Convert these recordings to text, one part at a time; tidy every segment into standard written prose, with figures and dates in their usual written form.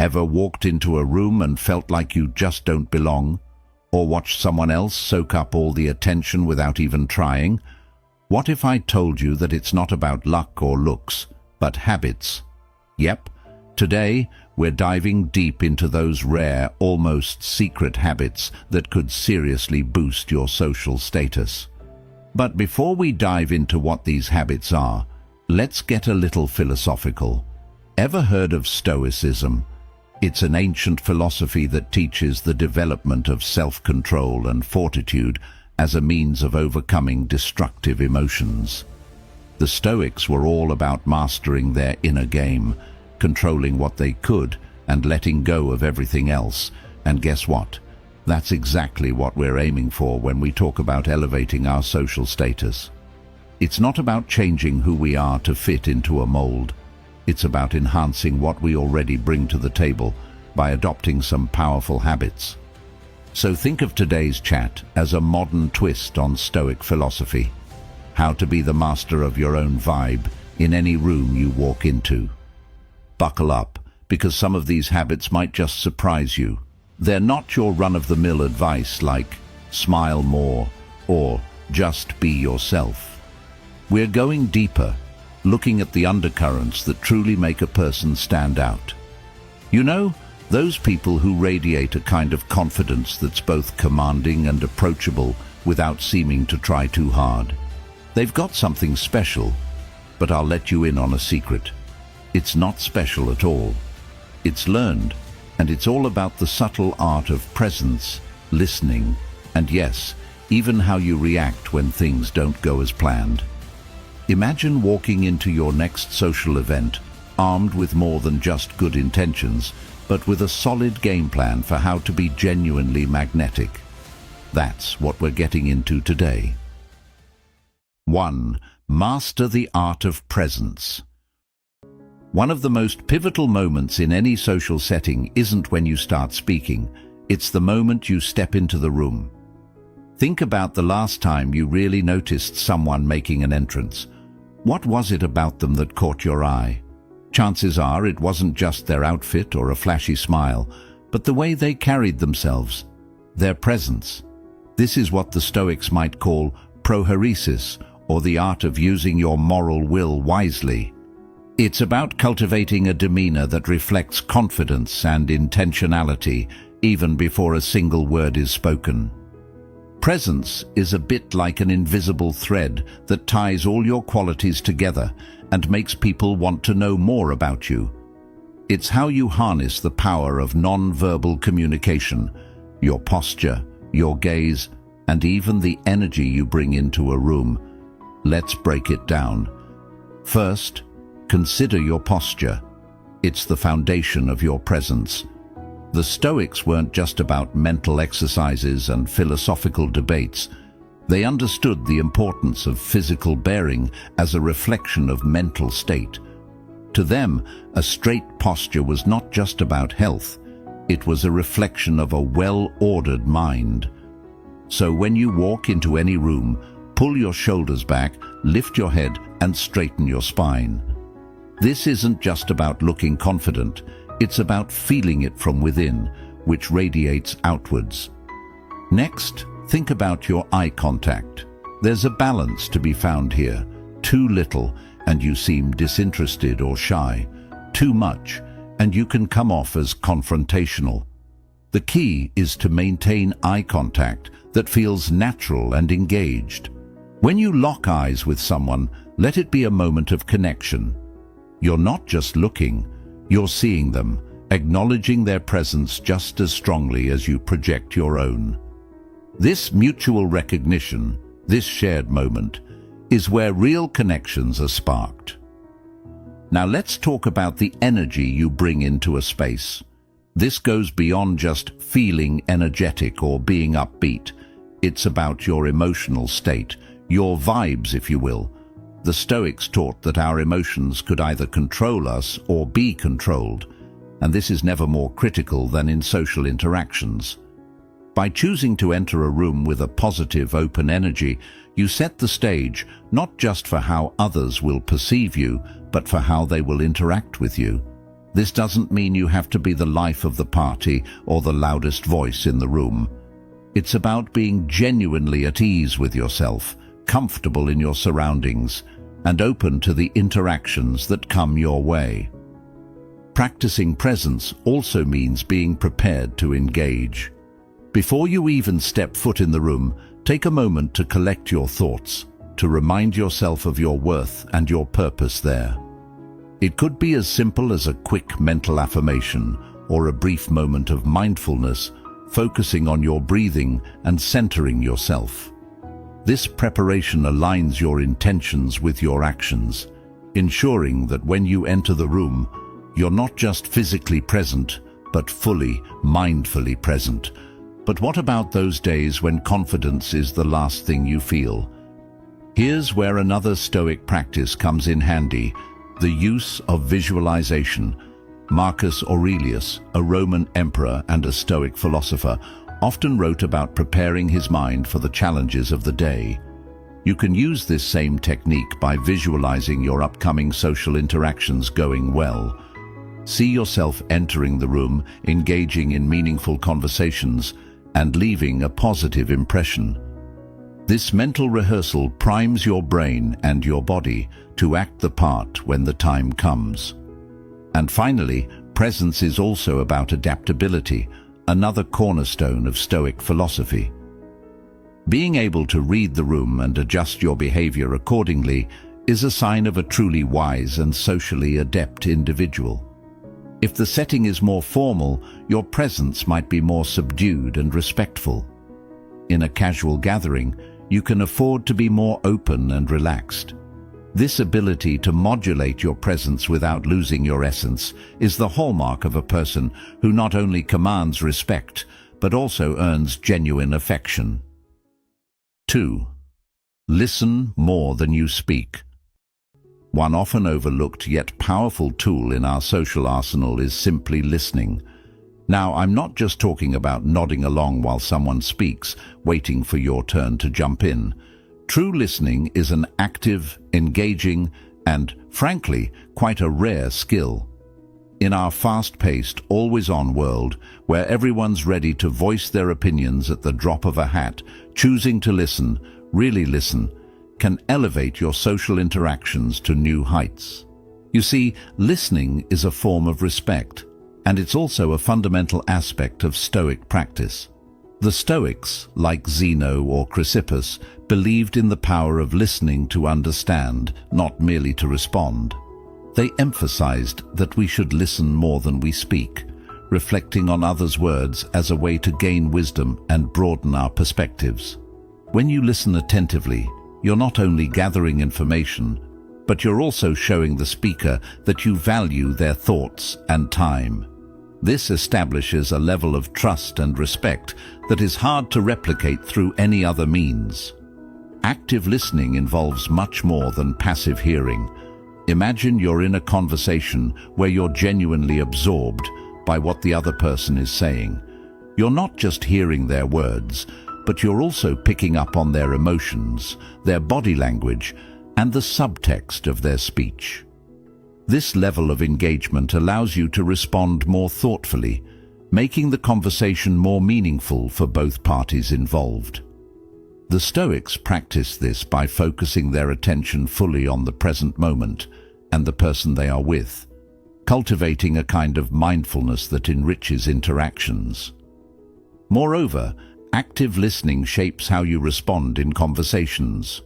Ever walked into a room and felt like you just don't belong? Or watched someone else soak up all the attention without even trying? What if I told you that it's not about luck or looks, but habits? Yep, today we're diving deep into those rare, almost secret habits that could seriously boost your social status. But before we dive into what these habits are, let's get a little philosophical. Ever heard of Stoicism? It's an ancient philosophy that teaches the development of self-control and fortitude as a means of overcoming destructive emotions. The Stoics were all about mastering their inner game, controlling what they could and letting go of everything else. And guess what? That's exactly what we're aiming for when we talk about elevating our social status. It's not about changing who we are to fit into a mold. It's about enhancing what we already bring to the table by adopting some powerful habits. So think of today's chat as a modern twist on Stoic philosophy. How to be the master of your own vibe in any room you walk into. Buckle up, because some of these habits might just surprise you. They're not your run-of-the-mill advice like smile more or just be yourself. We're going deeper, looking at the undercurrents that truly make a person stand out. You know, those people who radiate a kind of confidence that's both commanding and approachable without seeming to try too hard. They've got something special, but I'll let you in on a secret. It's not special at all. It's learned, and it's all about the subtle art of presence, listening, and yes, even how you react when things don't go as planned. Imagine walking into your next social event armed with more than just good intentions, but with a solid game plan for how to be genuinely magnetic. That's what we're getting into today. 1. Master the art of presence. One of the most pivotal moments in any social setting isn't when you start speaking, it's the moment you step into the room. Think about the last time you really noticed someone making an entrance. What was it about them that caught your eye? Chances are it wasn't just their outfit or a flashy smile, but the way they carried themselves, their presence. This is what the Stoics might call prohairesis, or the art of using your moral will wisely. It's about cultivating a demeanor that reflects confidence and intentionality, even before a single word is spoken. Presence is a bit like an invisible thread that ties all your qualities together and makes people want to know more about you. It's how you harness the power of non-verbal communication, your posture, your gaze, and even the energy you bring into a room. Let's break it down. First, consider your posture. It's the foundation of your presence. The Stoics weren't just about mental exercises and philosophical debates. They understood the importance of physical bearing as a reflection of mental state. To them, a straight posture was not just about health. It was a reflection of a well-ordered mind. So when you walk into any room, pull your shoulders back, lift your head, and straighten your spine. This isn't just about looking confident. It's about feeling it from within, which radiates outwards. Next, think about your eye contact. There's a balance to be found here. Too little, and you seem disinterested or shy. Too much, and you can come off as confrontational. The key is to maintain eye contact that feels natural and engaged. When you lock eyes with someone, let it be a moment of connection. You're not just looking, you're seeing them, acknowledging their presence just as strongly as you project your own. This mutual recognition, this shared moment, is where real connections are sparked. Now let's talk about the energy you bring into a space. This goes beyond just feeling energetic or being upbeat. It's about your emotional state, your vibes, if you will. The Stoics taught that our emotions could either control us or be controlled, and this is never more critical than in social interactions. By choosing to enter a room with a positive, open energy, you set the stage not just for how others will perceive you, but for how they will interact with you. This doesn't mean you have to be the life of the party or the loudest voice in the room. It's about being genuinely at ease with yourself, comfortable in your surroundings, and open to the interactions that come your way. Practicing presence also means being prepared to engage. Before you even step foot in the room, take a moment to collect your thoughts, to remind yourself of your worth and your purpose there. It could be as simple as a quick mental affirmation or a brief moment of mindfulness, focusing on your breathing and centering yourself. This preparation aligns your intentions with your actions, ensuring that when you enter the room, you're not just physically present, but fully, mindfully present. But what about those days when confidence is the last thing you feel? Here's where another Stoic practice comes in handy: the use of visualization. Marcus Aurelius, a Roman emperor and a Stoic philosopher, often wrote about preparing his mind for the challenges of the day. You can use this same technique by visualizing your upcoming social interactions going well. See yourself entering the room, engaging in meaningful conversations, and leaving a positive impression. This mental rehearsal primes your brain and your body to act the part when the time comes. And finally, presence is also about adaptability, another cornerstone of Stoic philosophy. Being able to read the room and adjust your behavior accordingly is a sign of a truly wise and socially adept individual. If the setting is more formal, your presence might be more subdued and respectful. In a casual gathering, you can afford to be more open and relaxed. This ability to modulate your presence without losing your essence is the hallmark of a person who not only commands respect, but also earns genuine affection. 2. Listen more than you speak. One often overlooked yet powerful tool in our social arsenal is simply listening. Now, I'm not just talking about nodding along while someone speaks, waiting for your turn to jump in. True listening is an active, engaging, and, frankly, quite a rare skill. In our fast-paced, always-on world, where everyone's ready to voice their opinions at the drop of a hat, choosing to listen, really listen, can elevate your social interactions to new heights. You see, listening is a form of respect, and it's also a fundamental aspect of Stoic practice. The Stoics, like Zeno or Chrysippus, believed in the power of listening to understand, not merely to respond. They emphasized that we should listen more than we speak, reflecting on others' words as a way to gain wisdom and broaden our perspectives. When you listen attentively, you're not only gathering information, but you're also showing the speaker that you value their thoughts and time. This establishes a level of trust and respect that is hard to replicate through any other means. Active listening involves much more than passive hearing. Imagine you're in a conversation where you're genuinely absorbed by what the other person is saying. You're not just hearing their words, but you're also picking up on their emotions, their body language, and the subtext of their speech. This level of engagement allows you to respond more thoughtfully, making the conversation more meaningful for both parties involved. The Stoics practice this by focusing their attention fully on the present moment and the person they are with, cultivating a kind of mindfulness that enriches interactions. Moreover, active listening shapes how you respond in conversations.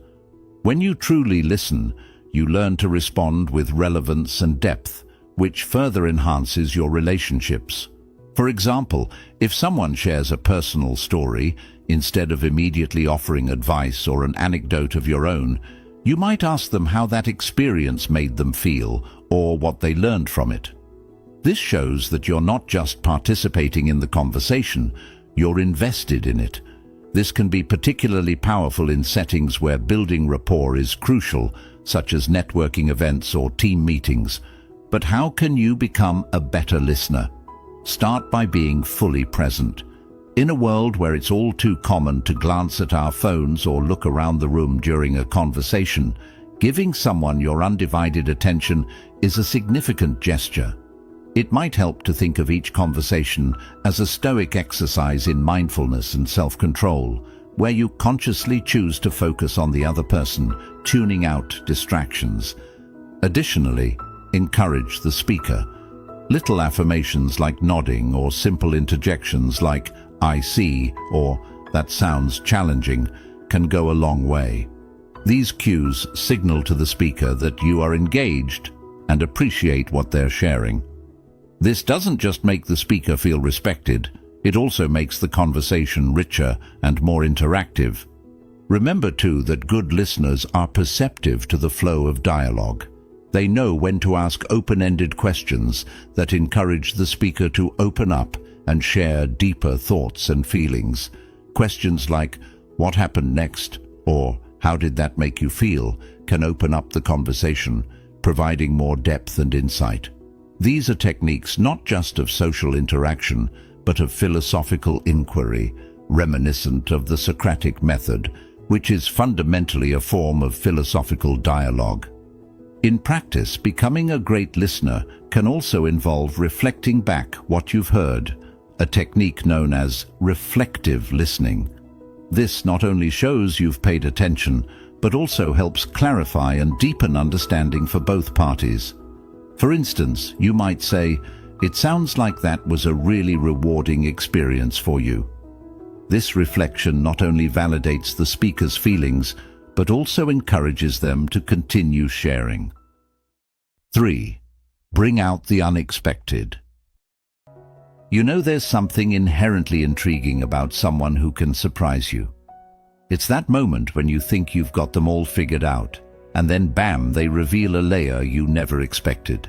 When you truly listen, you learn to respond with relevance and depth, which further enhances your relationships. For example, if someone shares a personal story, instead of immediately offering advice or an anecdote of your own, you might ask them how that experience made them feel or what they learned from it. This shows that you're not just participating in the conversation, you're invested in it. This can be particularly powerful in settings where building rapport is crucial, such as networking events or team meetings. But how can you become a better listener? Start by being fully present. In a world where it's all too common to glance at our phones or look around the room during a conversation, giving someone your undivided attention is a significant gesture. It might help to think of each conversation as a Stoic exercise in mindfulness and self-control, where you consciously choose to focus on the other person, tuning out distractions. Additionally, encourage the speaker. Little affirmations like nodding or simple interjections like "I see" or "that sounds challenging" can go a long way. These cues signal to the speaker that you are engaged and appreciate what they're sharing. This doesn't just make the speaker feel respected, it also makes the conversation richer and more interactive. Remember too that good listeners are perceptive to the flow of dialogue. They know when to ask open-ended questions that encourage the speaker to open up and share deeper thoughts and feelings. Questions like, "What happened next?" or "How did that make you feel?" can open up the conversation, providing more depth and insight. These are techniques not just of social interaction, but of philosophical inquiry, reminiscent of the Socratic method, which is fundamentally a form of philosophical dialogue. In practice, becoming a great listener can also involve reflecting back what you've heard, a technique known as reflective listening. This not only shows you've paid attention, but also helps clarify and deepen understanding for both parties. For instance, you might say, "It sounds like that was a really rewarding experience for you." This reflection not only validates the speaker's feelings, but also encourages them to continue sharing. 3. Bring out the unexpected. You know, there's something inherently intriguing about someone who can surprise you. It's that moment when you think you've got them all figured out, and then bam, they reveal a layer you never expected.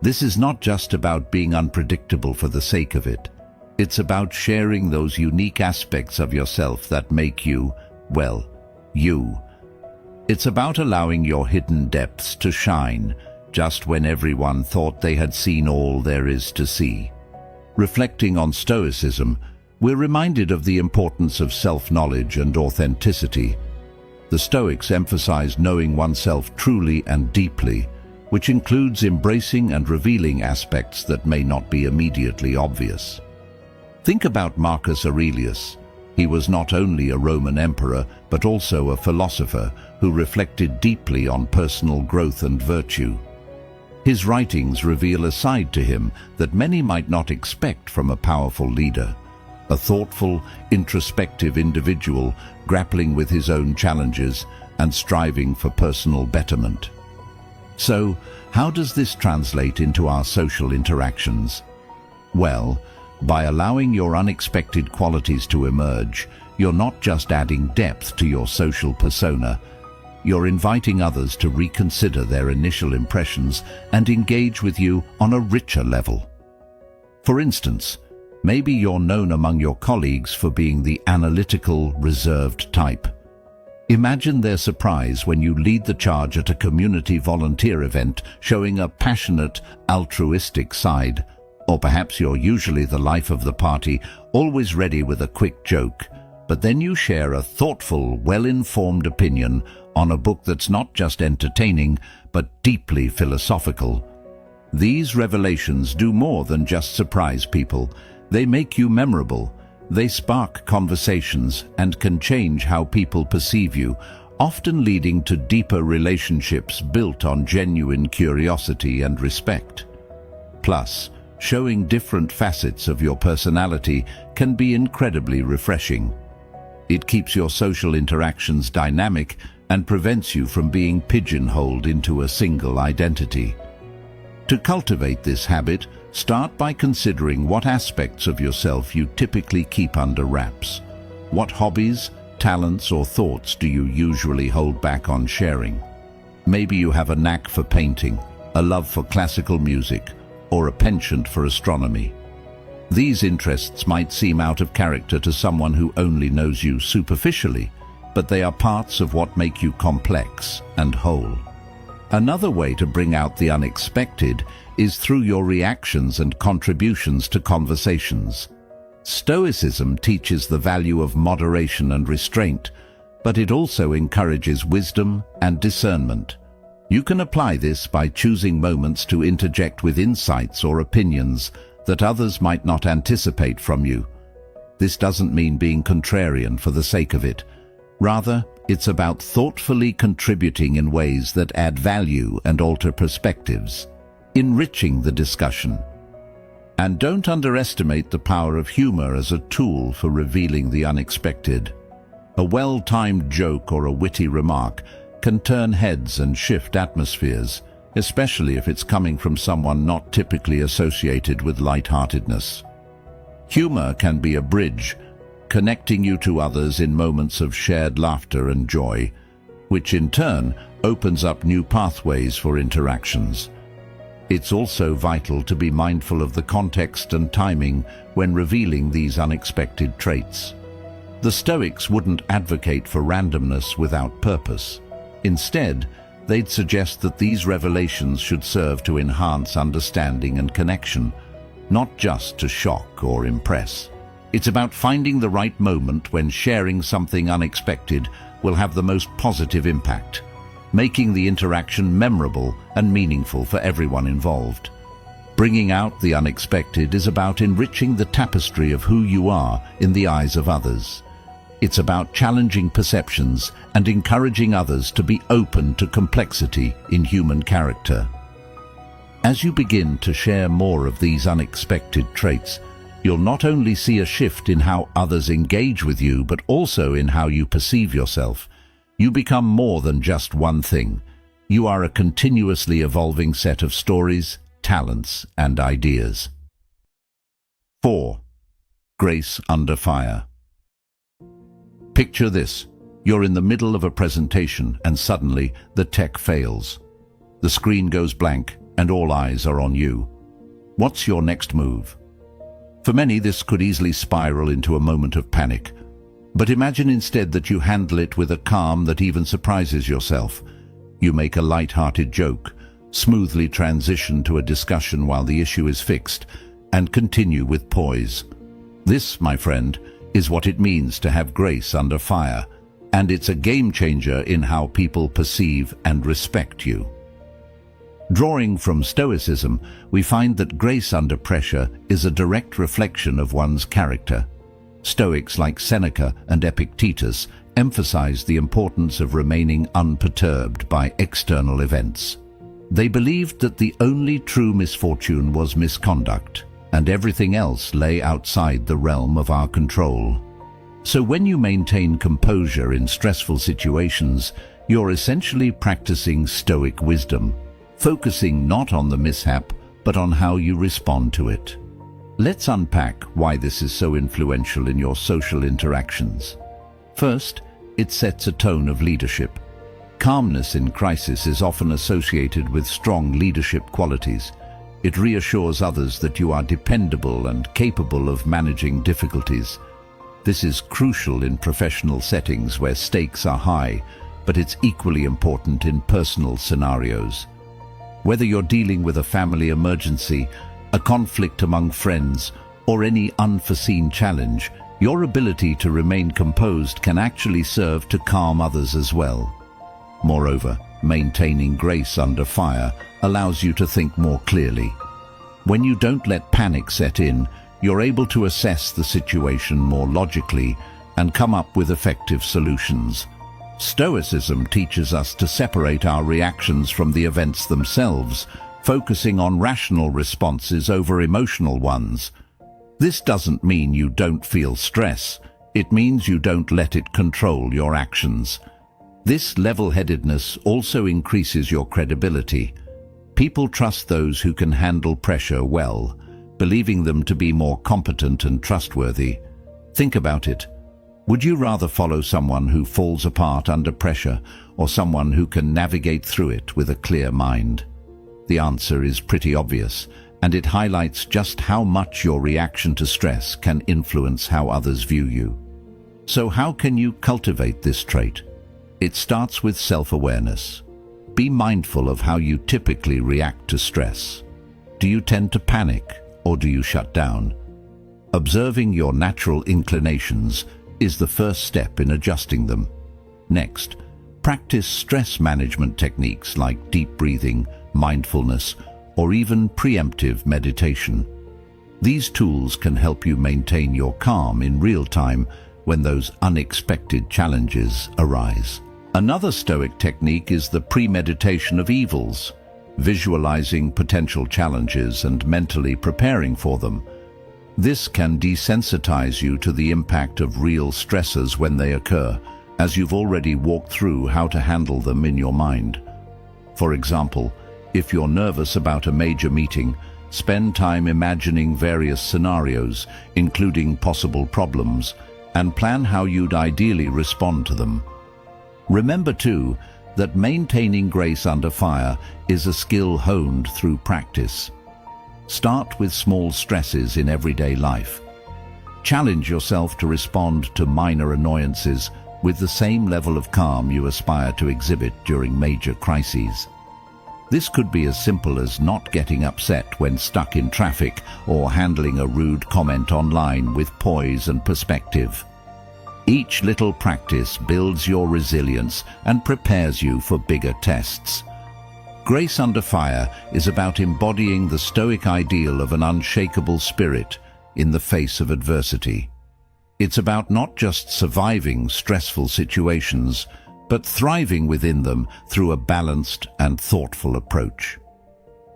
This is not just about being unpredictable for the sake of it. It's about sharing those unique aspects of yourself that make you, well, you. It's about allowing your hidden depths to shine, just when everyone thought they had seen all there is to see. Reflecting on Stoicism, we're reminded of the importance of self-knowledge and authenticity. The Stoics emphasize knowing oneself truly and deeply, which includes embracing and revealing aspects that may not be immediately obvious. Think about Marcus Aurelius. He was not only a Roman emperor, but also a philosopher who reflected deeply on personal growth and virtue. His writings reveal a side to him that many might not expect from a powerful leader. A thoughtful, introspective individual grappling with his own challenges and striving for personal betterment. So, how does this translate into our social interactions? Well, by allowing your unexpected qualities to emerge, you're not just adding depth to your social persona, you're inviting others to reconsider their initial impressions and engage with you on a richer level. For instance, maybe you're known among your colleagues for being the analytical, reserved type. Imagine their surprise when you lead the charge at a community volunteer event, showing a passionate, altruistic side. Or perhaps you're usually the life of the party, always ready with a quick joke, but then you share a thoughtful, well-informed opinion on a book that's not just entertaining, but deeply philosophical. These revelations do more than just surprise people. They make you memorable. They spark conversations and can change how people perceive you, often leading to deeper relationships built on genuine curiosity and respect. Plus, showing different facets of your personality can be incredibly refreshing. It keeps your social interactions dynamic and prevents you from being pigeonholed into a single identity. To cultivate this habit, start by considering what aspects of yourself you typically keep under wraps. What hobbies, talents, or thoughts do you usually hold back on sharing? Maybe you have a knack for painting, a love for classical music, or a penchant for astronomy. These interests might seem out of character to someone who only knows you superficially, but they are parts of what make you complex and whole. Another way to bring out the unexpected is through your reactions and contributions to conversations. Stoicism teaches the value of moderation and restraint, but it also encourages wisdom and discernment. You can apply this by choosing moments to interject with insights or opinions that others might not anticipate from you. This doesn't mean being contrarian for the sake of it. Rather, it's about thoughtfully contributing in ways that add value and alter perspectives, enriching the discussion. And don't underestimate the power of humor as a tool for revealing the unexpected. A well-timed joke or a witty remark can turn heads and shift atmospheres, especially if it's coming from someone not typically associated with lightheartedness. Humor can be a bridge, connecting you to others in moments of shared laughter and joy, which in turn opens up new pathways for interactions. It's also vital to be mindful of the context and timing when revealing these unexpected traits. The Stoics wouldn't advocate for randomness without purpose. Instead, they'd suggest that these revelations should serve to enhance understanding and connection, not just to shock or impress. It's about finding the right moment when sharing something unexpected will have the most positive impact, making the interaction memorable and meaningful for everyone involved. Bringing out the unexpected is about enriching the tapestry of who you are in the eyes of others. It's about challenging perceptions and encouraging others to be open to complexity in human character. As you begin to share more of these unexpected traits, you'll not only see a shift in how others engage with you, but also in how you perceive yourself. You become more than just one thing. You are a continuously evolving set of stories, talents, and ideas. 4. Grace under fire. Picture this. You're in the middle of a presentation and suddenly the tech fails. The screen goes blank and all eyes are on you. What's your next move? For many, this could easily spiral into a moment of panic. But imagine instead that you handle it with a calm that even surprises yourself. You make a light-hearted joke, smoothly transition to a discussion while the issue is fixed, and continue with poise. This, my friend, is what it means to have grace under fire, and it's a game-changer in how people perceive and respect you. Drawing from Stoicism, we find that grace under pressure is a direct reflection of one's character. Stoics like Seneca and Epictetus emphasized the importance of remaining unperturbed by external events. They believed that the only true misfortune was misconduct, and everything else lay outside the realm of our control. So when you maintain composure in stressful situations, you're essentially practicing Stoic wisdom, focusing not on the mishap, but on how you respond to it. Let's unpack why this is so influential in your social interactions. First, it sets a tone of leadership. Calmness in crisis is often associated with strong leadership qualities. It reassures others that you are dependable and capable of managing difficulties. This is crucial in professional settings where stakes are high, but it's equally important in personal scenarios. Whether you're dealing with a family emergency, a conflict among friends, or any unforeseen challenge, your ability to remain composed can actually serve to calm others as well. Moreover, maintaining grace under fire allows you to think more clearly. When you don't let panic set in, you're able to assess the situation more logically and come up with effective solutions. Stoicism teaches us to separate our reactions from the events themselves, focusing on rational responses over emotional ones. This doesn't mean you don't feel stress. It means you don't let it control your actions. This level-headedness also increases your credibility. People trust those who can handle pressure well, believing them to be more competent and trustworthy. Think about it. Would you rather follow someone who falls apart under pressure or someone who can navigate through it with a clear mind? The answer is pretty obvious, and it highlights just how much your reaction to stress can influence how others view you. So how can you cultivate this trait? It starts with self-awareness. Be mindful of how you typically react to stress. Do you tend to panic or do you shut down? Observing your natural inclinations is the first step in adjusting them. Next, Practice stress management techniques like deep breathing, mindfulness, or even preemptive meditation. These tools can help you maintain your calm in real time when those unexpected challenges arise. Another Stoic technique is the premeditation of evils, visualizing potential challenges and mentally preparing for them. This can desensitize you to the impact of real stressors when they occur, as you've already walked through how to handle them in your mind. For example, if you're nervous about a major meeting, spend time imagining various scenarios, including possible problems, and plan how you'd ideally respond to them. Remember too, that maintaining grace under fire is a skill honed through practice. Start with small stresses in everyday life. Challenge yourself to respond to minor annoyances with the same level of calm you aspire to exhibit during major crises. This could be as simple as not getting upset when stuck in traffic or handling a rude comment online with poise and perspective. Each little practice builds your resilience and prepares you for bigger tests. Grace under fire is about embodying the Stoic ideal of an unshakable spirit in the face of adversity. It's about not just surviving stressful situations, but thriving within them through a balanced and thoughtful approach.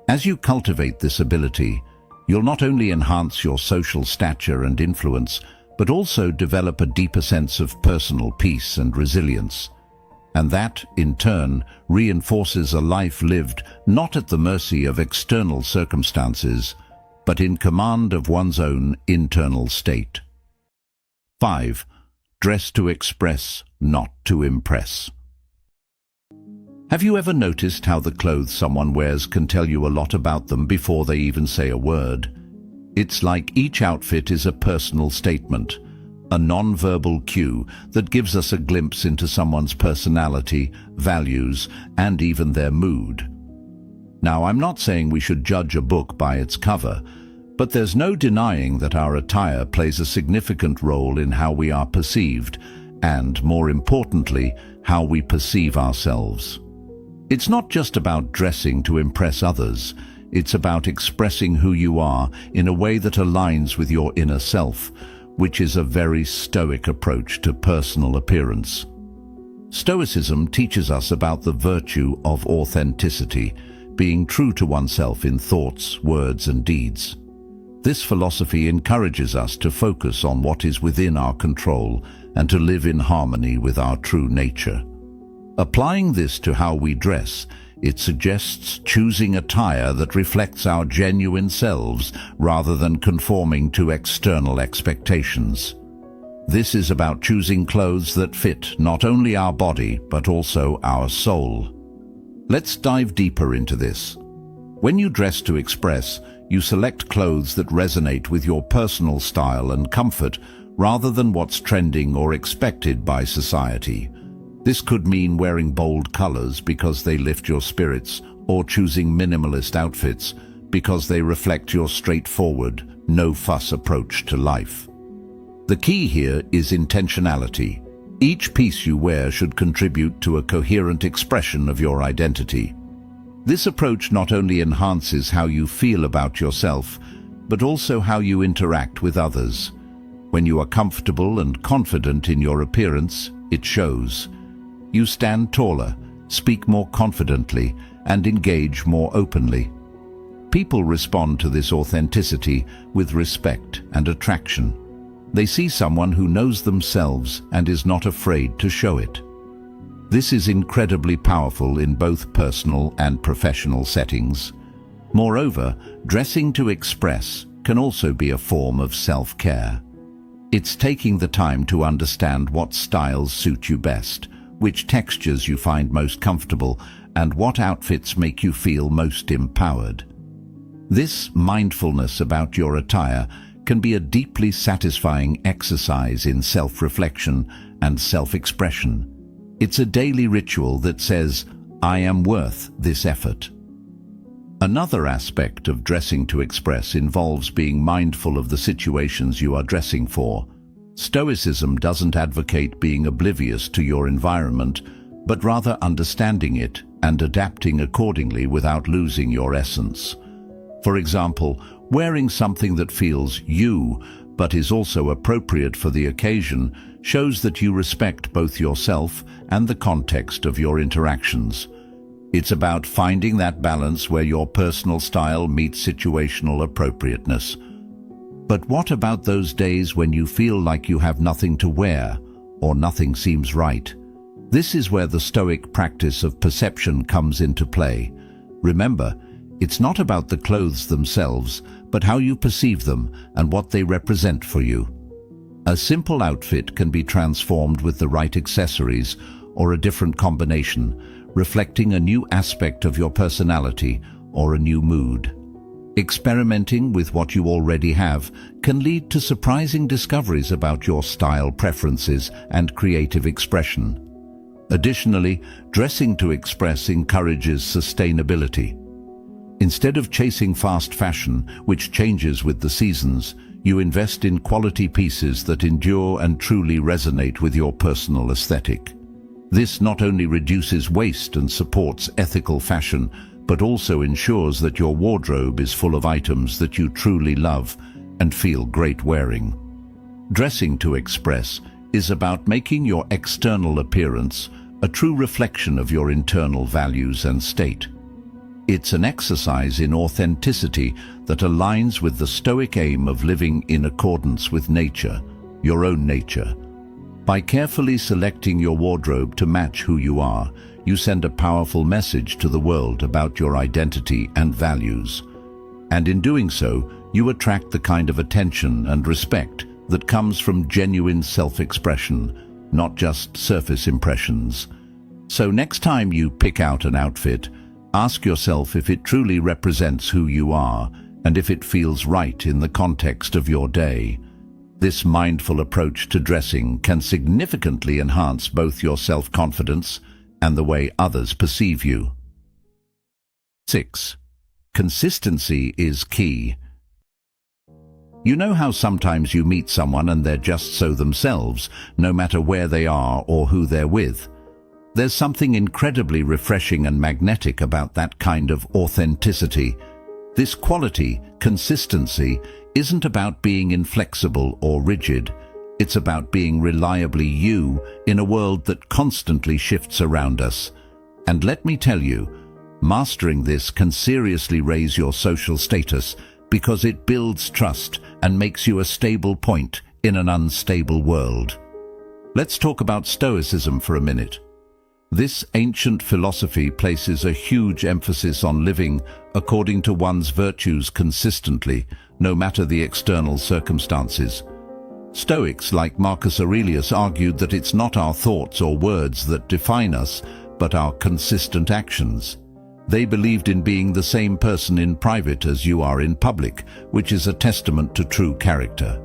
As you cultivate this ability, you'll not only enhance your social stature and influence, but also develop a deeper sense of personal peace and resilience. And that, in turn, reinforces a life lived not at the mercy of external circumstances, but in command of one's own internal state. 5. Dress to express, not to impress. Have you ever noticed how the clothes someone wears can tell you a lot about them before they even say a word? It's like each outfit is a personal statement, a non-verbal cue that gives us a glimpse into someone's personality, values, and even their mood. Now, I'm not saying we should judge a book by its cover, but there's no denying that our attire plays a significant role in how we are perceived, and, more importantly, how we perceive ourselves. It's not just about dressing to impress others. It's about expressing who you are in a way that aligns with your inner self, which is a very Stoic approach to personal appearance. Stoicism teaches us about the virtue of authenticity, being true to oneself in thoughts, words, and deeds. This philosophy encourages us to focus on what is within our control and to live in harmony with our true nature. Applying this to how we dress, it suggests choosing attire that reflects our genuine selves rather than conforming to external expectations. This is about choosing clothes that fit not only our body but also our soul. Let's dive deeper into this. When you dress to express, you select clothes that resonate with your personal style and comfort rather than what's trending or expected by society. This could mean wearing bold colors because they lift your spirits, or choosing minimalist outfits because they reflect your straightforward, no-fuss approach to life. The key here is intentionality. Each piece you wear should contribute to a coherent expression of your identity. This approach not only enhances how you feel about yourself, but also how you interact with others. When you are comfortable and confident in your appearance, it shows. You stand taller, speak more confidently, and engage more openly. People respond to this authenticity with respect and attraction. They see someone who knows themselves and is not afraid to show it. This is incredibly powerful in both personal and professional settings. Moreover, dressing to express can also be a form of self-care. It's taking the time to understand what styles suit you best, which textures you find most comfortable, and what outfits make you feel most empowered. This mindfulness about your attire can be a deeply satisfying exercise in self-reflection and self-expression. It's a daily ritual that says, "I am worth this effort." Another aspect of dressing to express involves being mindful of the situations you are dressing for. Stoicism doesn't advocate being oblivious to your environment, but rather understanding it and adapting accordingly without losing your essence. For example, wearing something that feels you, but is also appropriate for the occasion, shows that you respect both yourself and the context of your interactions. It's about finding that balance where your personal style meets situational appropriateness. But what about those days when you feel like you have nothing to wear, or nothing seems right? This is where the Stoic practice of perception comes into play. Remember, it's not about the clothes themselves, but how you perceive them and what they represent for you. A simple outfit can be transformed with the right accessories or a different combination, reflecting a new aspect of your personality or a new mood. Experimenting with what you already have can lead to surprising discoveries about your style preferences and creative expression. Additionally, dressing to express encourages sustainability. Instead of chasing fast fashion, which changes with the seasons, you invest in quality pieces that endure and truly resonate with your personal aesthetic. This not only reduces waste and supports ethical fashion, but also ensures that your wardrobe is full of items that you truly love and feel great wearing. Dressing to express is about making your external appearance a true reflection of your internal values and state. It's an exercise in authenticity that aligns with the Stoic aim of living in accordance with nature, your own nature. By carefully selecting your wardrobe to match who you are, you send a powerful message to the world about your identity and values. And in doing so, you attract the kind of attention and respect that comes from genuine self-expression, not just surface impressions. So next time you pick out an outfit, ask yourself if it truly represents who you are and if it feels right in the context of your day. This mindful approach to dressing can significantly enhance both your self-confidence and the way others perceive you. 6. Consistency is key. You know how sometimes you meet someone and they're just so themselves, no matter where they are or who they're with. There's something incredibly refreshing and magnetic about that kind of authenticity. This quality, consistency, isn't about being inflexible or rigid. It's about being reliably you in a world that constantly shifts around us. And let me tell you, mastering this can seriously raise your social status because it builds trust and makes you a stable point in an unstable world. Let's talk about Stoicism for a minute. This ancient philosophy places a huge emphasis on living according to one's virtues consistently, no matter the external circumstances. Stoics like Marcus Aurelius argued that it's not our thoughts or words that define us, but our consistent actions. They believed in being the same person in private as you are in public, which is a testament to true character.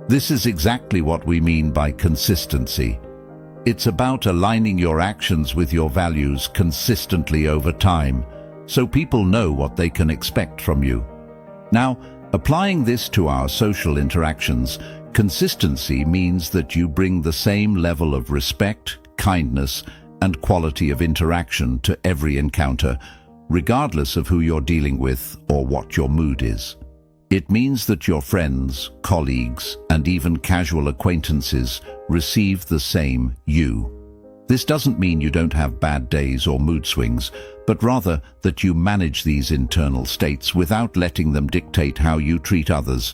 This is exactly what we mean by consistency. It's about aligning your actions with your values consistently over time, so people know what they can expect from you. Now, applying this to our social interactions, consistency means that you bring the same level of respect, kindness, and quality of interaction to every encounter, regardless of who you're dealing with or what your mood is. It means that your friends, colleagues, and even casual acquaintances receive the same you. This doesn't mean you don't have bad days or mood swings, but rather that you manage these internal states without letting them dictate how you treat others.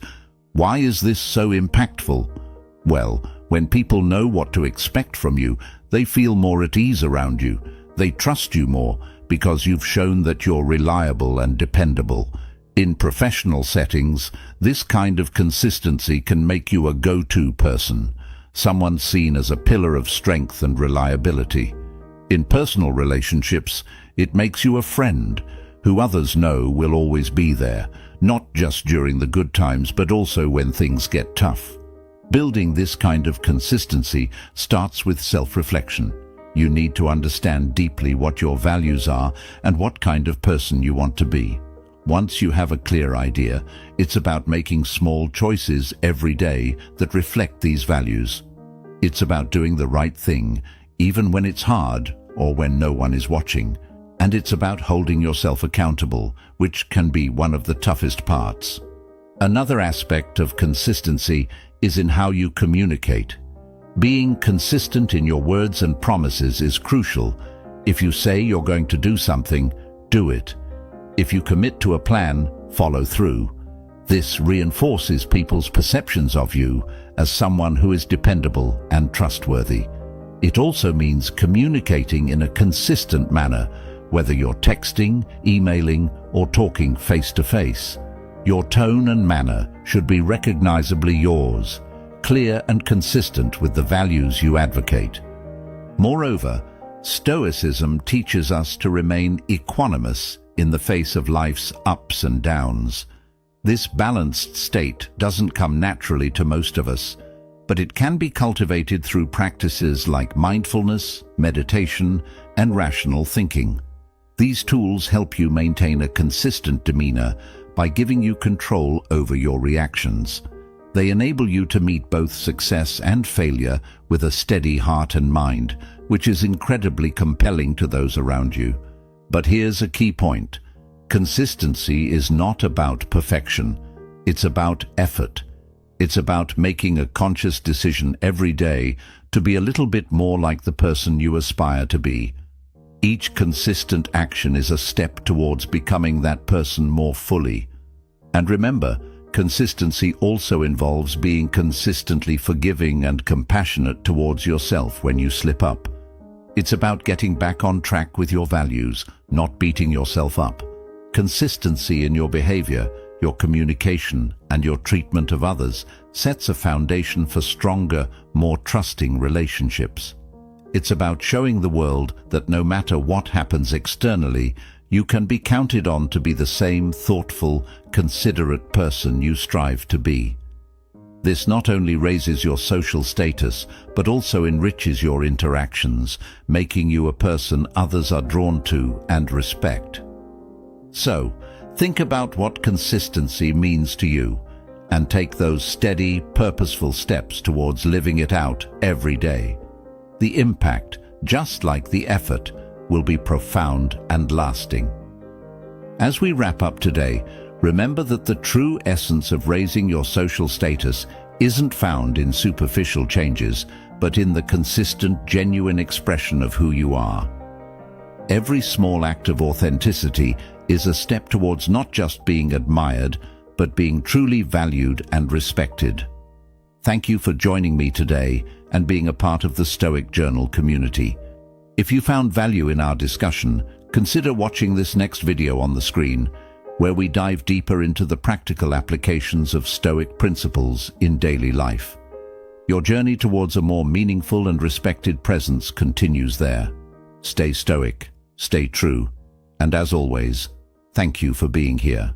Why is this so impactful? Well, when people know what to expect from you, they feel more at ease around you. They trust you more because you've shown that you're reliable and dependable. In professional settings, this kind of consistency can make you a go-to person, someone seen as a pillar of strength and reliability. In personal relationships, it makes you a friend who others know will always be there, not just during the good times, but also when things get tough. Building this kind of consistency starts with self-reflection. You need to understand deeply what your values are and what kind of person you want to be. Once you have a clear idea, it's about making small choices every day that reflect these values. It's about doing the right thing, even when it's hard or when no one is watching. And it's about holding yourself accountable, which can be one of the toughest parts. Another aspect of consistency is in how you communicate. Being consistent in your words and promises is crucial. If you say you're going to do something, do it. If you commit to a plan, follow through. This reinforces people's perceptions of you as someone who is dependable and trustworthy. It also means communicating in a consistent manner, whether you're texting, emailing, or talking face-to-face. Your tone and manner should be recognizably yours, clear and consistent with the values you advocate. Moreover, Stoicism teaches us to remain equanimous in the face of life's ups and downs. This balanced state doesn't come naturally to most of us, but it can be cultivated through practices like mindfulness, meditation, and rational thinking. These tools help you maintain a consistent demeanor by giving you control over your reactions. They enable you to meet both success and failure with a steady heart and mind, which is incredibly compelling to those around you. But here's a key point. Consistency is not about perfection. It's about effort. It's about making a conscious decision every day to be a little bit more like the person you aspire to be. Each consistent action is a step towards becoming that person more fully. And remember, consistency also involves being consistently forgiving and compassionate towards yourself when you slip up. It's about getting back on track with your values, not beating yourself up. Consistency in your behavior, your communication, and your treatment of others sets a foundation for stronger, more trusting relationships. It's about showing the world that no matter what happens externally, you can be counted on to be the same thoughtful, considerate person you strive to be. This not only raises your social status, but also enriches your interactions, making you a person others are drawn to and respect. So, think about what consistency means to you, and take those steady, purposeful steps towards living it out every day. The impact, just like the effort, will be profound and lasting. As we wrap up today, remember that the true essence of raising your social status isn't found in superficial changes, but in the consistent, genuine expression of who you are. Every small act of authenticity is a step towards not just being admired, but being truly valued and respected. Thank you for joining me today and being a part of the Stoic Journal community. If you found value in our discussion, consider watching this next video on the screen, where we dive deeper into the practical applications of Stoic principles in daily life. Your journey towards a more meaningful and respected presence continues there. Stay stoic, stay true, and as always, thank you for being here.